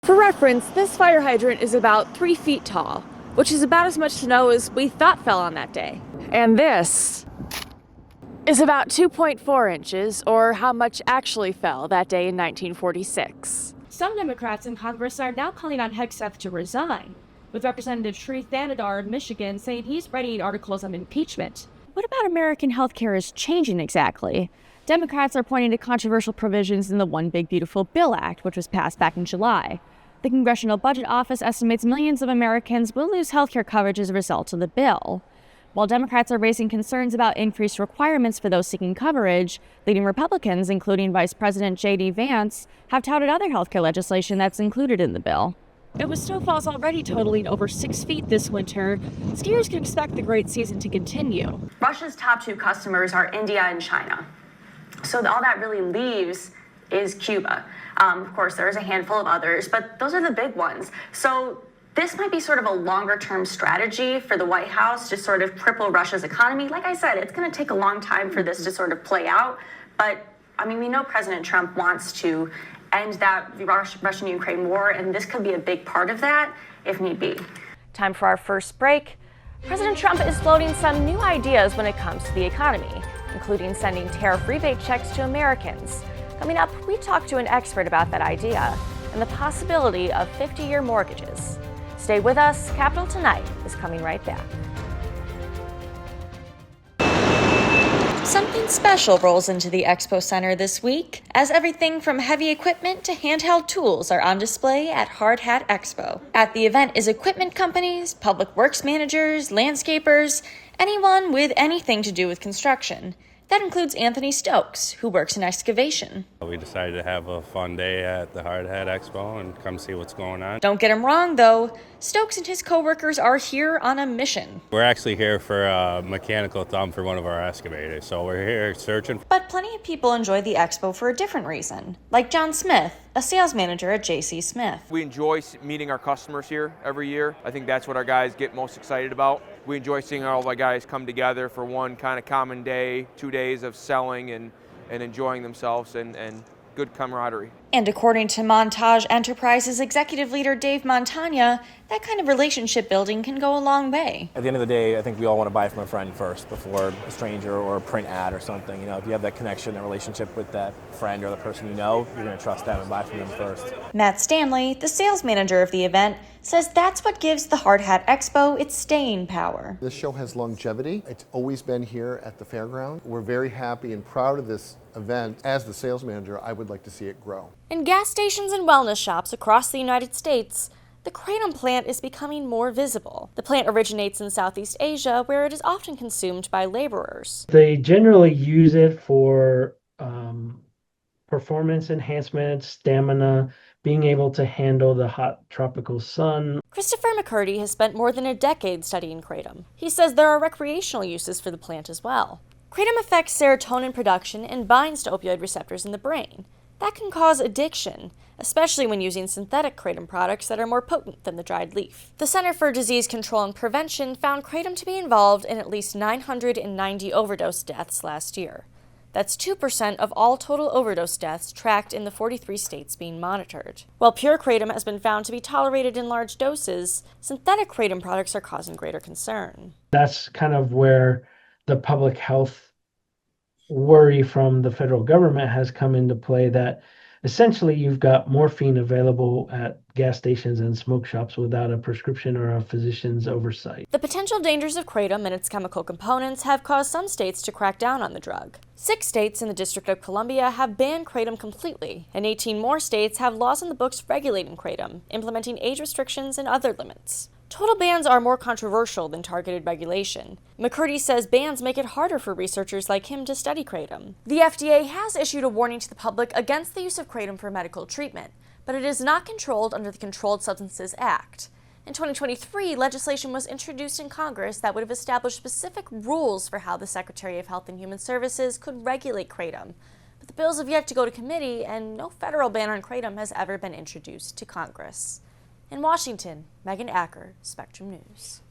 For reference, this fire hydrant is about 3 feet tall, which is about as much snow as we thought fell on that day. And this is about 2.4 inches, or how much actually fell that day in 1946. Some Democrats in Congress are now calling on Hegseth to resign, with Representative Sri Thanadar of Michigan saying he's writing articles on impeachment. What about American healthcare is changing exactly? Democrats are pointing to controversial provisions in the One Big Beautiful Bill Act, which was passed back in July. The Congressional Budget Office estimates millions of Americans will lose healthcare coverage as a result of the bill. While Democrats are raising concerns about increased requirements for those seeking coverage, leading Republicans, including Vice President J.D. Vance, have touted other healthcare legislation that's included in the bill. And with snowfalls already totaling over 6 feet this winter, skiers can expect the great season to continue. Russia's top 2 customers are India and China. So all that really leaves is Cuba. Of course, there's a handful of others, but those are the big ones. So this might be sort of a longer-term strategy for the White House to sort of cripple Russia's economy. Like I said, it's going to take a long time for this to sort of play out. But, I mean, we know President Trump wants to end that Russian-Ukraine war, and this could be a big part of that, if need be. Time for our first break. President Trump is floating some new ideas when it comes to the economy, including sending tariff rebate checks to Americans. Coming up, we talk to an expert about that idea and the possibility of 50-year mortgages. Stay with us. Capital Tonight is coming right back. Something special rolls into the Expo Center this week, as everything from heavy equipment to handheld tools are on display at Hard Hat Expo. At the event is equipment companies, public works managers, landscapers, anyone with anything to do with construction. That includes Anthony Stokes, who works in excavation. We decided to have a fun day at the Hard Hat Expo and come see what's going on. Don't get him wrong, though. Stokes and his co-workers are here on a mission. We're actually here for a mechanical thumb for one of our excavators, so we're here searching. But plenty of people enjoy the expo for a different reason, like John Smith, a sales manager at J.C. Smith. We enjoy meeting our customers here every year. I think that's what our guys get most excited about. We enjoy seeing all of our guys come together for one kind of common day, 2 days of selling and enjoying themselves and good camaraderie. And according to Montage Enterprises executive leader Dave Montagna, that kind of relationship building can go a long way. At the end of the day, I think we all want to buy from a friend first before a stranger or a print ad or something. You know, if you have that connection, that relationship with that friend or the person you know, you're going to trust them and buy from them first. Matt Stanley, the sales manager of the event, says that's what gives the Hard Hat Expo its staying power. This show has longevity. It's always been here at the fairground. We're very happy and proud of this event. As the sales manager, I would like to see it grow. In gas stations and wellness shops across the United States, the kratom plant is becoming more visible. The plant originates in Southeast Asia, where it is often consumed by laborers. They generally use it for performance enhancement, stamina, being able to handle the hot tropical sun. Christopher McCurdy has spent more than a decade studying kratom. He says there are recreational uses for the plant as well. Kratom affects serotonin production and binds to opioid receptors in the brain. That can cause addiction, especially when using synthetic kratom products that are more potent than the dried leaf. The Center for Disease Control and Prevention found kratom to be involved in at least 990 overdose deaths last year. That's 2% of all total overdose deaths tracked in the 43 states being monitored. While pure kratom has been found to be tolerated in large doses, synthetic kratom products are causing greater concern. That's kind of where the public health worry from the federal government has come into play, that essentially you've got morphine available at gas stations and smoke shops without a prescription or a physician's oversight. The potential dangers of kratom and its chemical components have caused some states to crack down on the drug. 6 states in the District of Columbia have banned kratom completely, and 18 more states have laws in the books regulating kratom, implementing age restrictions and other limits. Total bans are more controversial than targeted regulation. McCurdy says bans make it harder for researchers like him to study kratom. The FDA has issued a warning to the public against the use of kratom for medical treatment, but it is not controlled under the Controlled Substances Act. In 2023, legislation was introduced in Congress that would have established specific rules for how the Secretary of Health and Human Services could regulate kratom. But the bills have yet to go to committee, and no federal ban on kratom has ever been introduced to Congress. In Washington, Megan Acker, Spectrum News.